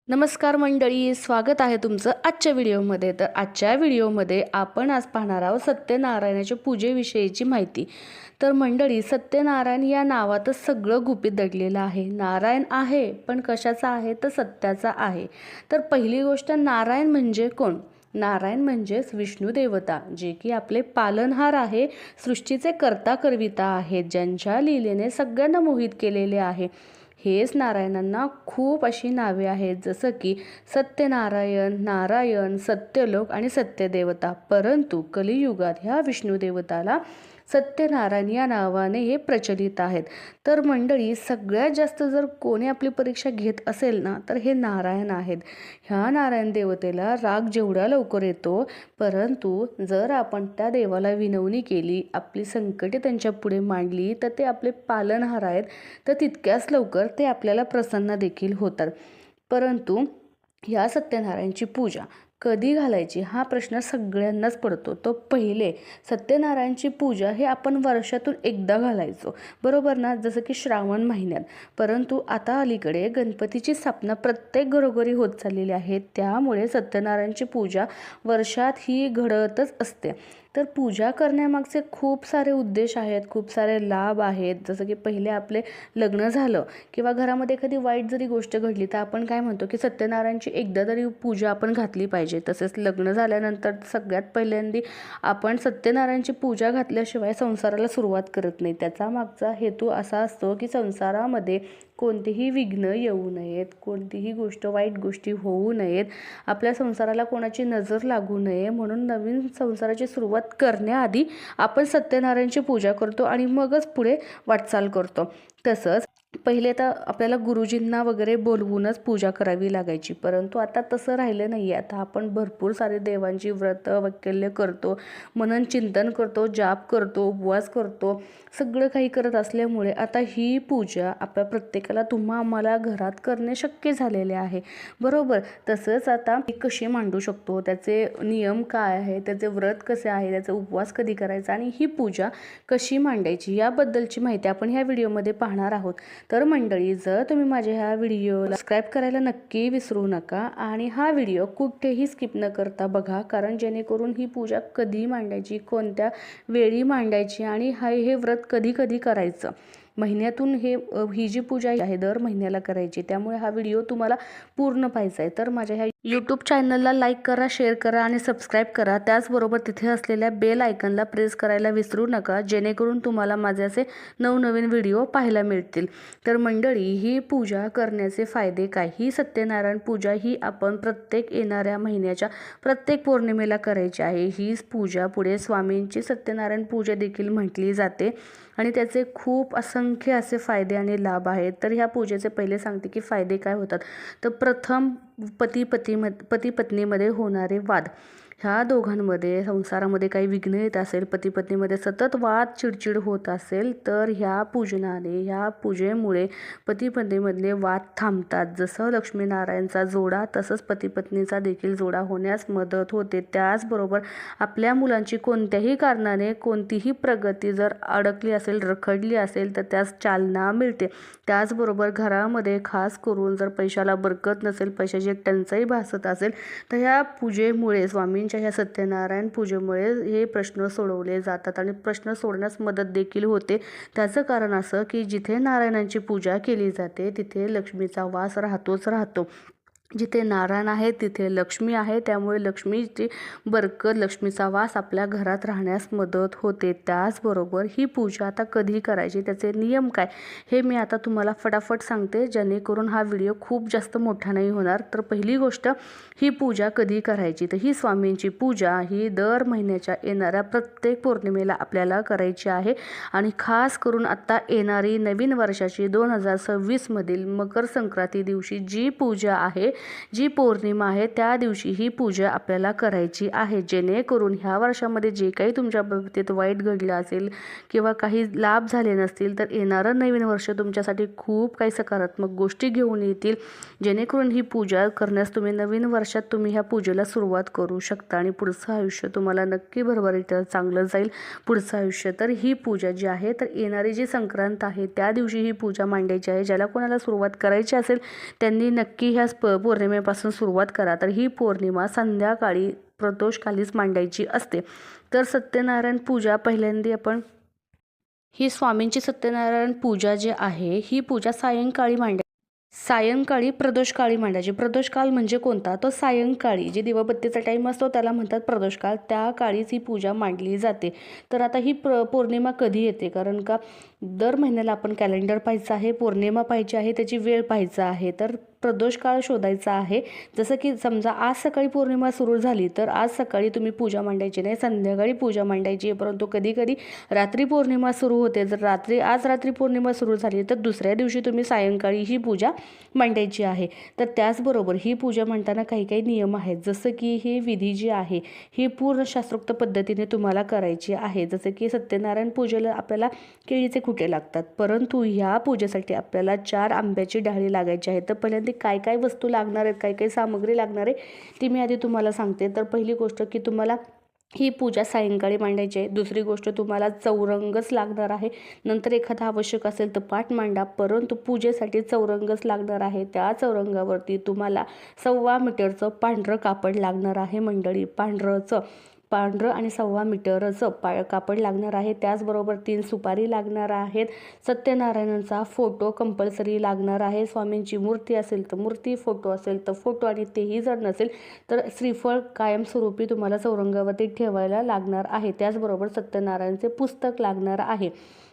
नमस्कार मंडळी, स्वागत आहे तुमचं आजच्या व्हिडिओमध्ये. तर आजच्या व्हिडिओमध्ये आपण आज पाहणार आहोत सत्यनारायणाच्या पूजेविषयीची माहिती. तर मंडळी, सत्यनारायण या नावातच सगळं गुपित दडलेलं आहे. नारायण आहे, पण कशाचा आहे तर सत्याचा आहे. तर पहिली गोष्ट, नारायण म्हणजे कोण? नारायण म्हणजेच विष्णू देवता, जे की आपले पालनहार आहे, सृष्टीचे कर्ता करविता आहेत, ज्यांच्या लीलेने सगळ्यांना मोहित केलेले आहे. हेच नारायणांना खूप अशी नावे आहेत, जसं की सत्यनारायण, नारायण, सत्यलोक आणि सत्यदेवता. परंतु कलियुगात ह्या विष्णू देवताला सत्यनारायण या नावाने हे प्रचलित आहेत. तर मंडळी, सगळ्यात जास्त जर कोणी आपली परीक्षा घेत असेल ना, तर हे नारायण आहेत. ह्या नारायण देवतेला राग जेवढा लवकर येतो, परंतु जर आपण त्या देवाला विनवणी केली, आपली संकटे त्यांच्या पुढे मांडली, तर ते आपले पालनहार आहेत, तर तितक्याच लवकर ते आपल्याला प्रसन्न देखील होतात. परंतु ह्या सत्यनारायणची पूजा कधी घालायची हा प्रश्न सगळ्यांनाच पडतो. तो पहिले सत्यनारायणची पूजा हे आपण वर्षातून एकदा घालायचो, बरोबर ना, जसं की श्रावण महिन्यात. परंतु आता अलीकडे गणपतीची स्थापना प्रत्येक घरोघरी होत चाललेली आहे, त्यामुळे सत्यनारायणची पूजा वर्षात ही घडतच असते. तर पूजा करण्यामागचे खूप सारे उद्देश आहेत, खूप सारे लाभ आहेत. जसं की पहिले आपले लग्न झालं किंवा घरामध्ये एखादी वाईट जरी गोष्ट घडली, तर आपण काय म्हणतो की सत्यनारायणची एकदा तरी पूजा आपण घातली पाहिजे. तसेच लग्न झाल्यानंतर सगळ्यात पहिल्यांदा आपण सत्यनारायणची पूजा घातल्याशिवाय संसाराला सुरुवात करत नाही. त्याचा मागचा हेतू असा असतो की संसारामध्ये कोणतेही विघ्न येऊ नयेत, कोणतीही गोष्ट, वाईट गोष्टी होऊ नयेत, आपल्या संसाराला कोणाची नजर लागू नये, म्हणून नवीन संसाराची सुरुवात करण्याआधी आपण सत्यनारायणची पूजा करतो आणि मगच पुढे वाटचाल करतो. तसंच पहिले तर आपल्याला गुरुजींना वगैरे बोलवूनच पूजा करावी लागायची, परंतु आता तसं राहिलं नाही आहे. आता आपण भरपूर सारे देवांची व्रत वैकल्य करतो, मनन चिंतन करतो, जाप करतो, उपवास करतो, सगळं काही करत असल्यामुळे आता ही पूजा आपल्या प्रत्येकाला, तुम्हा आम्हाला घरात करणे शक्य झालेले आहे, बरोबर. तसंच आता कशी मांडू शकतो, त्याचे नियम काय आहे, त्याचे व्रत कसे आहे, त्याचा उपवास कधी करायचा आणि ही पूजा कशी मांडायची याबद्दलची माहिती आपण ह्या व्हिडिओमध्ये पाहणार आहोत. तर मंडळी, जर तुम्ही माझ्या ह्या व्हिडिओला सबस्क्राईब करायला नक्की विसरू नका आणि हा व्हिडिओ कुठेही स्किप न करता बघा, कारण जेणेकरून ही पूजा कधी मांडायची, कोणत्या वेळी मांडायची आणि हे व्रत कधी कधी करायचं, महिन्यातून ही जी पूजा आहे दर महिन्याला करायची, त्यामुळे हा व्हिडिओ तुम्हाला पूर्ण पाहायचा आहे. तर माझ्या ह्या यूट्यूब चॅनलला लाईक करा, शेअर करा आणि सबस्क्राईब करा. त्याचबरोबर तिथे असलेल्या बेल आयकनला प्रेस करायला विसरू नका, जेणेकरून तुम्हाला माझे असे नवनवीन व्हिडिओ पाहायला मिळतील. तर मंडळी, ही पूजा करण्याचे फायदे काय? ही सत्यनारायण पूजा ही आपण प्रत्येक येणाऱ्या महिन्याच्या प्रत्येक पौर्णिमेला करायची आहे. ही पूजा पुढे स्वामींची सत्यनारायण पूजा देखील म्हटली जाते आणि त्याचे खूप असंख्य असे फायदे आणि लाभ आहेत. तर ह्या पूजेचे पहिले सांगते की फायदे काय होतात. तर प्रथम, पती पत्नीमध्ये होणारे वाद, ह्या दोघांमध्ये संसारामध्ये काही विघ्न येत असेल, पती पत्नीमध्ये सतत वाद, चिडचिड होत असेल, तर ह्या पूजनाने, ह्या पूजेमुळे पती पत्नीमधले वाद थांबतात. जसं लक्ष्मीनारायणचा जोडा, तसंच पती पत्नीचा देखील जोडा होण्यास मदत होते. त्याचबरोबर आपल्या मुलांची कोणत्याही कारणाने कोणतीही प्रगती जर अडकली असेल, रखडली असेल, तर त्यास चालना मिळते. त्याचबरोबर घरामध्ये खास करून जर पैशाला बरकत नसेल, पैशाची टंचाई भासत असेल, तर ह्या पूजेमुळे, स्वामींच्या ह्या सत्यनारायण पूजेमुळे हे प्रश्न सोडवले जातात आणि प्रश्न सोडण्यास मदत देखील होते. त्याचं कारण असं की जिथे नारायणांची पूजा केली जाते, तिथे लक्ष्मीचा वास राहतोच राहतो. जिथे नारायण आहे तिथे लक्ष्मी आहे, त्यामुळे लक्ष्मीची बरकत, लक्ष्मीचा वास आपल्या घरात राहण्यास मदत होते. त्याचबरोबर ही पूजा आता कधी करायची, त्याचे नियम काय, हे मी आता तुम्हाला फटाफट सांगते, जेणेकरून हा व्हिडिओ खूप जास्त मोठा नाही होणार. तर पहिली गोष्ट, ही पूजा कधी करायची, तर ही स्वामींची पूजा ही दर महिन्याच्या येणाऱ्या प्रत्येक पौर्णिमेला आपल्याला करायची आहे. आणि खास करून आत्ता येणारी नवीन वर्षाची 2026 मधील मकर संक्रांती दिवशी जी पूजा आहे, जी पौर्णिमा आहे, त्या दिवशी ही पूजा आपल्याला करायची आहे, जेणेकरून ह्या वर्षामध्ये जे काही तुमच्या बाबतीत वाईट घडलं असेल किंवा काही लाभ झाले नसतील, तर येणारं नवीन वर्ष तुमच्यासाठी खूप काही सकारात्मक गोष्टी घेऊन येतील, जेणेकरून ही पूजा करण्यास तुम्ही नवीन वर्षात तुम्ही ह्या पूजेला सुरुवात करू शकता आणि पुढचं आयुष्य तुम्हाला नक्की भरभरीत चांगलं जाईल, पुढचं आयुष्य. तर ही पूजा जी आहे, तर येणारी जी संक्रांत आहे त्या दिवशी ही पूजा मांडायची आहे. ज्याला कोणाला सुरुवात करायची असेल त्यांनी नक्की ह्या पौर्णिमेपासून सुरुवात करा. तर ही पौर्णिमा संध्याकाळी प्रदोषकालीच मांडायची असते. तर सत्यनारायण पूजा पहिल्यांदा आपण ही स्वामींची सत्यनारायण पूजा जी आहे ही पूजा सायंकाळी प्रदोषकाळी मांडायची. प्रदोषकाल म्हणजे कोणता? तो सायंकाळी जे दिवाबत्तीचा टाईम असतो त्याला म्हणतात प्रदोषकाल. त्या काळीच ही पूजा मांडली जाते. तर आता ही पौर्णिमा कधी येते? कारण का दर महिन्याला आपण कॅलेंडर पाहायचं आहे, पौर्णिमा पाहायची आहे, त्याची वेळ पाहायचा आहे. तर प्रदोषकाळ शोधायचा आहे. जसं की समजा आज सकाळी पौर्णिमा सुरू झाली तर आज सकाळी तुम्ही पूजा मांडायची नाही, संध्याकाळी पूजा मांडायची आहे. परंतु कधी कधी रात्री पौर्णिमा सुरू होते. जर आज रात्री पौर्णिमा सुरू झाली तर दुसऱ्या दिवशी तुम्ही सायंकाळी ही पूजा मांडायची आहे. तर त्याचबरोबर ही पूजा म्हणताना काही काही नियम आहेत. जसं की ही विधी जी आहे ही पूर्ण शास्त्रोक्त पद्धतीने तुम्हाला करायची आहे. जसं की सत्यनारायण पूजेला आपल्याला केळीचे खुटे लागतात, परंतु ह्या पूजेसाठी आपल्याला 4 आंब्याची डहाळी लागायची आहे. तर पहिल्यांदा काय काय वस्तू लागणार आहेत, काय काय सामग्री लागणार आहे ती मी आधी तुम्हाला सांगते. तर पहिली गोष्ट की तुम्हाला ही पूजा सायंकाळी मांडायची आहे. दुसरी गोष्ट तुम्हाला चौरंगच लागणार आहे. नंतर एखादा आवश्यक असेल तर पाट मांडा, परंतु पूजेसाठी चौरंगच लागणार आहे. त्या चौरंगावरती तुम्हाला 1.25 मीटरचं पांढरं कापड लागणार आहे मंडळी. पांढरं आणि 1.25 मीटरचं कापड लागणार आहे. त्याचबरोबर 3 सुपारी लागणार आहेत. सत्यनारायणांचा फोटो कंपल्सरी लागणार आहे. स्वामींची मूर्ती असेल तर मूर्ती, फोटो असेल तर फोटो, आणि तेही जर नसेल तर श्रीफळ कायमस्वरूपी तुम्हाला चौरंगावरती ठेवायला लागणार आहे. त्याचबरोबर सत्यनारायणचे पुस्तक लागणार आहे.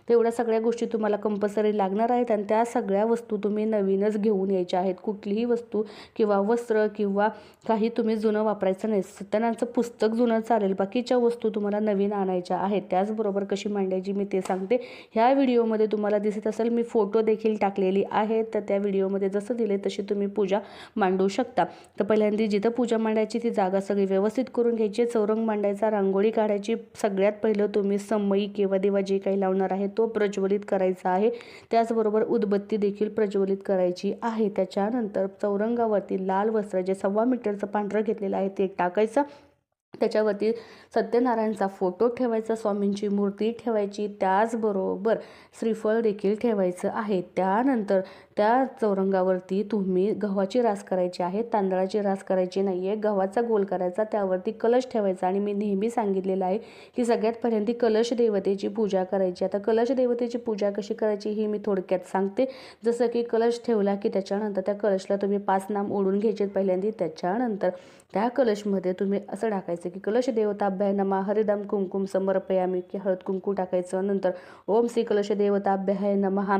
तेवढ्या सगळ्या गोष्टी तुम्हाला कंपल्सरी लागणार आहेत आणि त्या सगळ्या वस्तू तुम्ही नवीनच घेऊन यायच्या आहेत. कुठलीही वस्तू किंवा वस्त्र किंवा काही तुम्ही जुनं वापरायचं नाही. सत्यनारायणचं पुस्तक जुनं चालेल, बाकीच्या वस्तू तुम्हाला नवीन आणायच्या आहेत. त्याचबरोबर कशी मांडायची मी ते सांगते. ह्या व्हिडिओमध्ये तुम्हाला दिसत असेल मी फोटो देखील टाकलेली आहे, तर त्या व्हिडिओमध्ये जसं दिले तशी तुम्ही पूजा मांडू शकता. तर पहिल्यांदा जिथं पूजा मांडायची ती जागा सगळी व्यवस्थित करून घ्यायची. चौरंग मांडायचा, रांगोळी काढायची. सगळ्यात पहिलं तुम्ही समई किंवा दिवा जे काही लावणार आहे तो प्रज्वलित करायचा आहे. त्याचबरोबर उदबत्ती देखील प्रज्वलित करायची आहे. त्याच्यानंतर चौरंगावरती लाल वस्त्र जे 1.25 मीटरचं पांढरं घेतलेलं आहे ते टाकायचं. त्याच्यावरती सत्यनारायणचा फोटो ठेवायचा, स्वामींची मूर्ती ठेवायची, त्याचबरोबर श्रीफळ देखील ठेवायचं आहे. त्यानंतर त्या चौरंगावरती तुम्ही गव्हाची रास करायची आहे, तांदळाची रास करायची नाही आहे. गव्हाचा गोल करायचा, त्यावरती कलश ठेवायचा. आणि मी नेहमी सांगितलेलं आहे की सगळ्यात पहिल्यांदा कलश देवतेची पूजा करायची. आता कलश देवतेची पूजा कशी करायची ही मी थोडक्यात सांगते. जसं की कलश ठेवला की त्याच्यानंतर त्या कलशला तुम्ही 5 नाम ओढून घ्यायचे पहिल्यांदा. त्याच्यानंतर त्या कलशमध्ये तुम्ही असं टाकायचं की कलश देवताभ्याय नमः हरिदम कुंकुम समर्पयामी, की हळद कुंकू टाकायचं. नंतर ओम श्री कलश देवताभ्याय नमः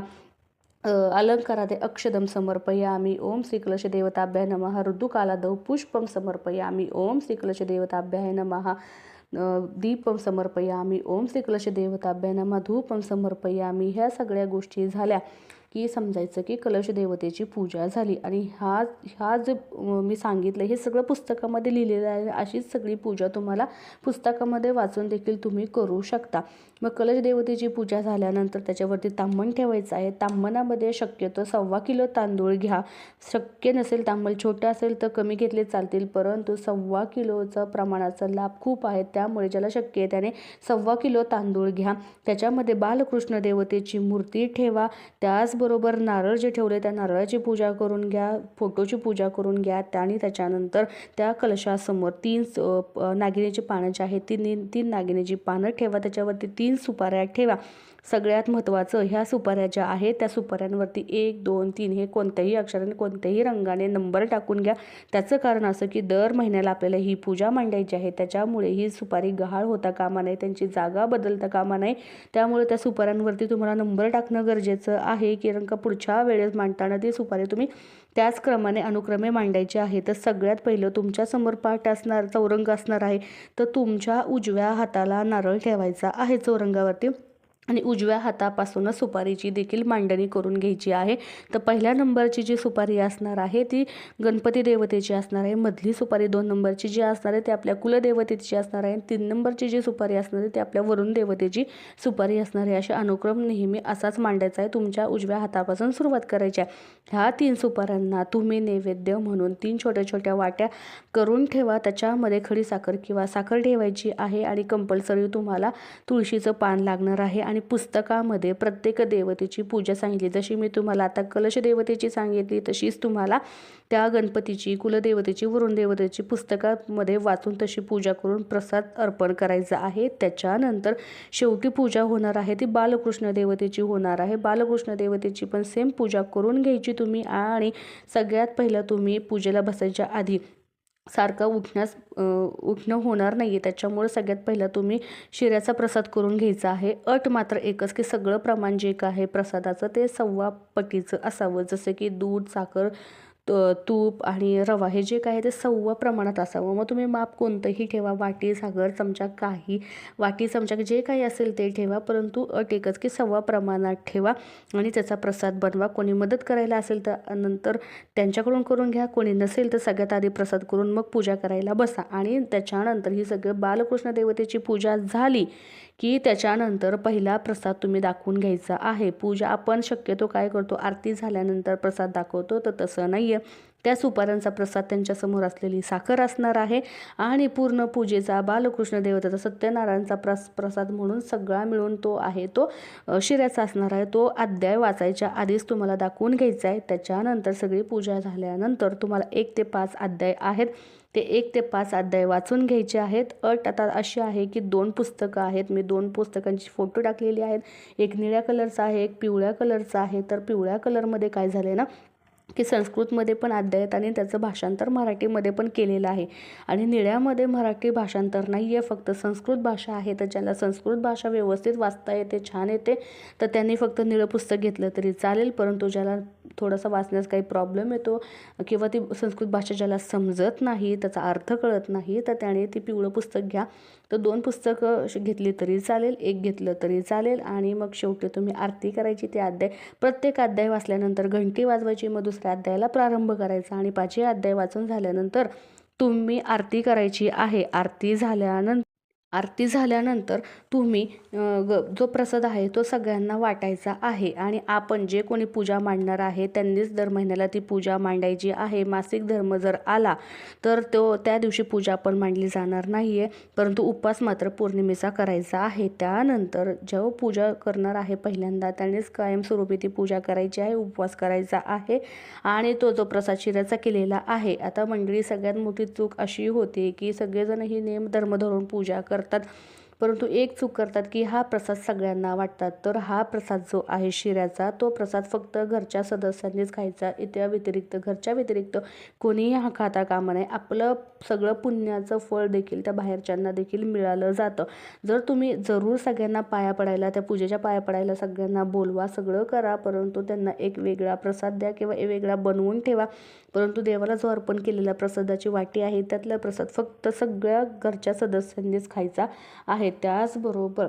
अलंकाराते अक्षदम समर्पयामी, ओम श्री कलश देवताभ्याय नमः ऋतुकालादौ पुष्पम समर्पयामी, ओम श्री कलश देवताभ्याय नमः दीपम समर्पयामी, ओम श्री कलश देवताभ्याय नमः धूपम समर्पयामी. ह्या सगळ्या गोष्टी झाल्या की समजायचं की कलश देवतेची पूजा झाली. आणि हा जो मी सांगितलं हे सगळं पुस्तकामध्ये लिहिलेलं आहे. अशीच सगळी पूजा तुम्हाला पुस्तकामध्ये वाचून देखील तुम्ही करू शकता. मग कलश देवतेची पूजा झाल्यानंतर त्याच्यावरती ताम्हण ठेवायचं आहे. ताम्हणामध्ये शक्यतो 1.25 किलो तांदूळ घ्या. शक्य नसेल तांबळ छोटं असेल तर कमी घेतले चालतील, परंतु 1.25 किलोचं प्रमाणाचा लाभ खूप आहे. त्यामुळे ज्याला शक्य आहे त्याने 1.25 किलो तांदूळ घ्या. त्याच्यामध्ये बालकृष्ण देवतेची मूर्ती ठेवा. त्याचबरोबर नारळ जे ठेवले त्या नारळाची पूजा करून घ्या, फोटोची पूजा करून घ्या. आणि त्याच्यानंतर त्या कलशासमोर 3 नागिनीची पानं जी आहेत ती नागिनीची पानं ठेवा. त्याच्यावरती 3 सुपाऱ्या ठेवा. सगळ्यात महत्त्वाचं ह्या सुपाऱ्या ज्या आहेत त्या सुपाऱ्यांवरती 1, 2, 3 हे कोणत्याही अक्षराने कोणत्याही रंगाने नंबर टाकून घ्या. त्याचं कारण असं की दर महिन्याला आपल्याला ही पूजा मांडायची आहे, त्याच्यामुळे ही सुपारी गहाळ होता कामा नये, त्यांची जागा बदलता कामा नये. त्यामुळे त्या सुपाऱ्यांवरती तुम्हाला नंबर टाकणं गरजेचं आहे, कारण का पुढच्या वेळेस मांडताना ती सुपारी तुम्ही त्याच क्रमाने अनुक्रमे मांडायची आहे. तर सगळ्यात पहिलं तुमच्या समोर पाट असणार चौरंग असणार आहे, तर तुमच्या उजव्या हाताला नारळ ठेवायचा आहे चौरंगावरती आणि उजव्या हातापासूनच सुपारीची देखील मांडणी करून घ्यायची आहे. तर पहिल्या नंबरची जी सुपारी असणार आहे ती गणपती देवतेची असणार आहे. मधली सुपारी 2 नंबरची जी असणार आहे ती आपल्या कुलदेवतेची असणार आहे. 3 नंबरची जी सुपारी असणार आहे ती आपल्या वरुण देवतेची सुपारी असणार आहे. असे अनुक्रम नेहमी असाच मांडायचा आहे. तुमच्या उजव्या हातापासून सुरुवात करायची आहे. ह्या 3 सुपाऱ्यांना तुम्ही नैवेद्य म्हणून 3 छोट्या छोट्या वाट्या करून ठेवा. त्याच्यामध्ये खडी साखर किंवा साखर ठेवायची आहे आणि कंपल्सरी तुम्हाला तुळशीचं पान लागणार आहे आणि आणि पुस्तकामध्ये प्रत्येक देवतेची पूजा सांगितली. जशी मी तुम्हाला आता कलश देवतेची सांगितली तशीच तुम्हाला त्या गणपतीची, कुलदेवतेची, वरुण देवतेची पुस्तकामध्ये वाचून तशी पूजा करून प्रसाद अर्पण करायचा आहे. त्याच्यानंतर शेवटी पूजा होणार आहे ती बालकृष्ण देवतेची होणार आहे. बालकृष्ण देवतेची पण सेम पूजा करून घ्यायची तुम्ही. आणि सगळ्यात पहिलं तुम्ही पूजेला बसायच्या आधी सारखं उठणं होणार नाही आहे, त्याच्यामुळे सगळ्यात पहिला तुम्ही शिऱ्याचा प्रसाद करून घ्यायचा आहे. अट मात्र एकच की सगळं प्रमाण जे काय आहे प्रसादाचं ते 1.25 पटीचं असावं. जसं की दूध, साखर, तूप आणि रवा हे जे काय आहे ते 1.25 प्रमाणात असावं. मग तुम्ही माप कोणतंही ठेवा, वाटी, साखर, चमचा, काही वाटी, चमचा जे काही असेल ते ठेवा, परंतु अट एकच की 1.25 प्रमाणात ठेवा आणि त्याचा प्रसाद बनवा. कोणी मदत करायला असेल तर नंतर त्यांच्याकडून करून घ्या, कोणी नसेल तर सगळ्यात आधी प्रसाद करून मग पूजा करायला बसा. आणि त्याच्यानंतर ही सगळं बालकृष्ण देवतेची पूजा झाली की त्याच्यानंतर पहिला प्रसाद तुम्ही दाखवून घ्यायचा आहे. पूजा आपण शक्यतो काय करतो, आरती झाल्यानंतर प्रसाद दाखवतो, तर तसं नाही आहे. त्या सुपाऱ्यांचा प्रसाद त्यांच्यासमोर असलेली साखर असणार आहे आणि पूर्ण पूजेचा बालकृष्ण देवतेचा सत्यनारायणचा प्रसाद म्हणून सगळा मिळून तो आहे तो शिऱ्याचा असणार आहे. तो अध्याय वाचायच्या आधीच तुम्हाला दाखवून घ्यायचा आहे. त्याच्यानंतर सगळी पूजा झाल्यानंतर तुम्हाला 1 ते 5 अध्याय आहेत, ते 1 ते 5 अध्याय वाचून घ्यायचे आहेत. अट आता अशी आहे की 2 पुस्तकं आहेत. मी 2 पुस्तकांची फोटो टाकलेली आहेत. एक निळ्या कलरचा आहे, एक पिवळ्या कलरचा आहे. तर पिवळ्या कलरमध्ये काय झालं ना की संस्कृतमध्ये पण अध्याय आहेत आणि त्याचं भाषांतर मराठीमध्ये पण केलेलं आहे. आणि निळ्यामध्ये मराठी भाषांतर नाही आहे, फक्त संस्कृत भाषा आहे. तर ज्याला संस्कृत भाषा व्यवस्थित वाचता येते, छान येते, तर त्यांनी फक्त निळं पुस्तक घेतलं तरी चालेल. परंतु ज्याला थोडासा वाचण्यास काही प्रॉब्लेम येतो किंवा ती संस्कृत भाषा ज्याला समजत नाही, त्याचा अर्थ कळत नाही, तर त्याने ती पिवळं पुस्तक घ्या. तर 2 पुस्तकं घेतली तरी चालेल, 1 घेतलं तरी चालेल. आणि मग शेवटी तुम्ही आरती करायची. ते अध्याय प्रत्येक अध्याय वाचल्यानंतर घंटी वाजवायची, मग दुसऱ्या अध्यायाला प्रारंभ करायचा आणि 5ही अध्याय वाचून झाल्यानंतर तुम्ही आरती करायची आहे. आरती झाल्यानंतर तुम्ही जो प्रसाद आहे तो सगळ्यांना वाटायचा आहे. आणि आपण जे कोणी पूजा मांडणार आहे त्यांनीच दर महिन्याला ती पूजा मांडायची आहे. मासिक धर्म जर आला तर त्या दिवशी पूजा पण मांडली जाणार नाही आहे, परंतु उपवास मात्र पौर्णिमेचा करायचा आहे. त्यानंतर जेव्हा पूजा करणार आहे पहिल्यांदा त्यांनीच कायमस्वरूपी ती पूजा करायची आहे, उपवास करायचा आहे. आणि तो जो प्रसाद शिऱ्याचा केलेला आहे, आता मंडळी सगळ्यात मोठी चूक अशी होते की सगळेजण ही नेम धर्म धरून पूजा करतात, परंतु एक चूक करतात की हा प्रसाद सगळ्यांना वाटतात. तर हा प्रसाद जो आहे शिऱ्याचा तो प्रसाद फक्त घरच्या सदस्यांनीच खायचा. घरच्या व्यतिरिक्त कोणीही हा खाता कामा नये. आपलं सगळं पुण्याचं फळ देखील त्या बाहेरच्यांना देखील मिळालं जातं. जर तुम्ही जरूर सगळ्यांना पाया पडायला, त्या पूजेच्या पाया पडायला सगळ्यांना बोलवा, सगळं करा, परंतु त्यांना एक वेगळा प्रसाद द्या किंवा वेगळा बनवून ठेवा. परंतु देवाला जो अर्पण केलेला प्रसादाची वाटी आहे त्यातला प्रसाद फक्त सगळ्या घरच्या सदस्यांनीच खायचा आहे. त्याचबरोबर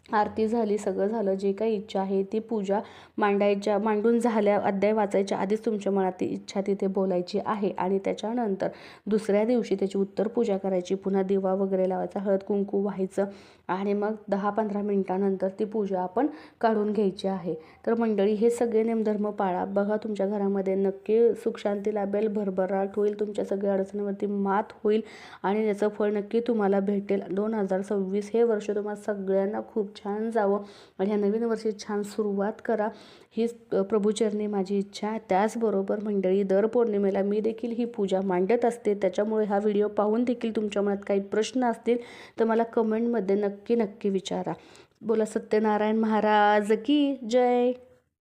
आरती झाली, सगळं झालं, जे काही इच्छा आहे ती पूजा मांडून झाल्या अध्याय वाचायच्या आधीच तुमच्या मनात ती इच्छा तिथे बोलायची आहे. आणि त्याच्यानंतर दुसऱ्या दिवशी त्याची उत्तर पूजा करायची, पुन्हा दिवा वगैरे लावायचा, हळद कुंकू व्हायचं आणि मग 10-15 मिनिटानंतर ती पूजा आपण काढून घ्यायची आहे. तर मंडळी हे सगळे नेमधर्म पाळा, बघा तुमच्या घरामध्ये नक्की सुखशांती लाभेल, भरभराट होईल, तुमच्या सगळ्या अडचणीवरती मात होईल आणि याचं फळ नक्की तुम्हाला भेटेल. 2026 हे वर्ष तुम्हाला सगळ्यांना खूप छान जावं आणि ह्या नवीन वर्षी छान सुरुवात करा, हीच प्रभूचरणी माझी इच्छा आहे. त्याचबरोबर मंडळी दर पौर्णिमेला मी देखील ही पूजा मांडत असते, त्याच्यामुळे हा व्हिडिओ पाहून देखील तुमच्या मनात काही प्रश्न असतील तर मला कमेंटमध्ये नक्की विचारा. बोला सत्यनारायण महाराज की जय.